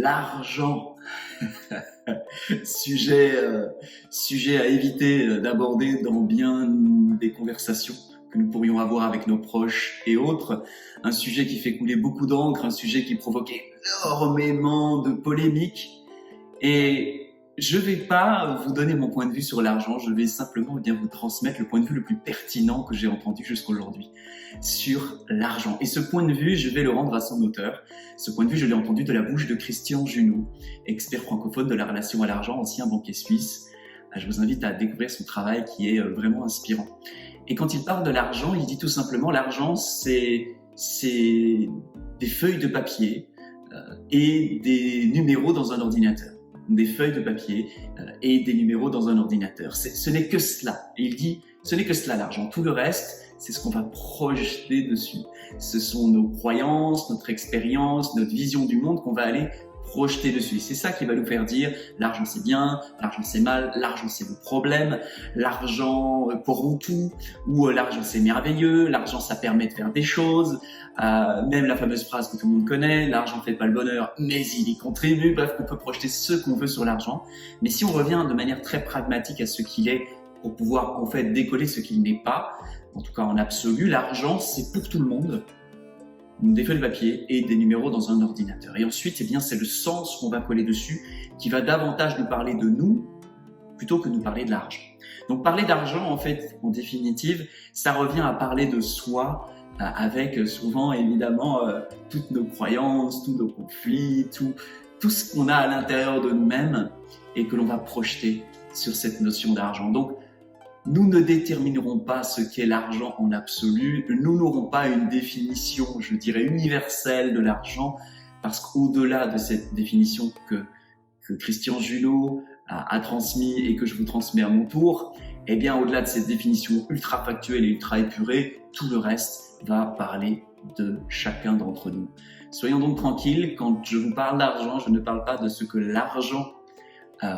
L'argent, sujet, sujet à éviter d'aborder dans bien des conversations que nous pourrions avoir avec nos proches et autres. Un sujet qui fait couler beaucoup d'encre, un sujet qui provoque énormément de polémiques. Et je ne vais pas vous donner mon point de vue sur l'argent, je vais simplement bien vous transmettre le point de vue le plus pertinent que j'ai entendu jusqu'aujourd'hui sur l'argent. Et ce point de vue, je vais le rendre à son auteur. Ce point de vue, je l'ai entendu de la bouche de Christian Junot, expert francophone de la relation à l'argent, ancien banquier suisse. Je vous invite à découvrir son travail qui est vraiment inspirant. Et quand il parle de l'argent, il dit tout simplement l'argent, c'est des feuilles de papier et des numéros dans un ordinateur. Des feuilles de papier et des numéros dans un ordinateur. Ce n'est que cela. Et il dit, ce n'est que cela l'argent. Tout le reste, c'est ce qu'on va projeter dessus. Ce sont nos croyances, notre expérience, notre vision du monde qu'on va aller projeter dessus. C'est ça qui va nous faire dire l'argent c'est bien, l'argent c'est mal, l'argent c'est le problème, l'argent corrompt tout, ou l'argent c'est merveilleux, l'argent ça permet de faire des choses, même la fameuse phrase que tout le monde connaît, l'argent ne fait pas le bonheur, mais il y contribue. Bref, on peut projeter ce qu'on veut sur l'argent. Mais si on revient de manière très pragmatique à ce qu'il est, pour pouvoir en fait décoller ce qu'il n'est pas, en tout cas en absolu, l'argent c'est pour tout le monde. Des feuilles de papier et des numéros dans un ordinateur. Et ensuite, eh bien, c'est le sens qu'on va coller dessus qui va davantage nous parler de nous plutôt que nous parler de l'argent. Donc parler d'argent, en fait, en définitive, ça revient à parler de soi avec souvent, évidemment, toutes nos croyances, tous nos conflits, tout ce qu'on a à l'intérieur de nous-mêmes et que l'on va projeter sur cette notion d'argent. Donc, nous ne déterminerons pas ce qu'est l'argent en absolu, nous n'aurons pas une définition, je dirais, universelle de l'argent, parce qu'au-delà de cette définition que Christian Junot a transmis et que je vous transmets à mon tour, eh bien, au-delà de cette définition ultra factuelle et ultra épurée, tout le reste va parler de chacun d'entre nous. Soyons donc tranquilles, quand je vous parle d'argent, je ne parle pas de ce que l'argent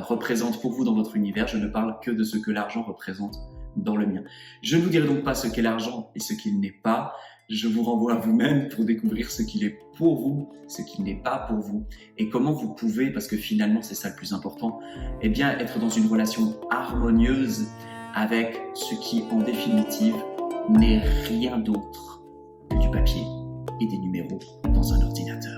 représente pour vous dans votre univers, je ne parle que de ce que l'argent représente dans le mien. Je ne vous dirai donc pas ce qu'est l'argent et ce qu'il n'est pas, je vous renvoie à vous-même pour découvrir ce qu'il est pour vous, ce qu'il n'est pas pour vous, et comment vous pouvez, parce que finalement c'est ça le plus important, eh bien être dans une relation harmonieuse avec ce qui en définitive n'est rien d'autre que du papier et des numéros dans un ordinateur.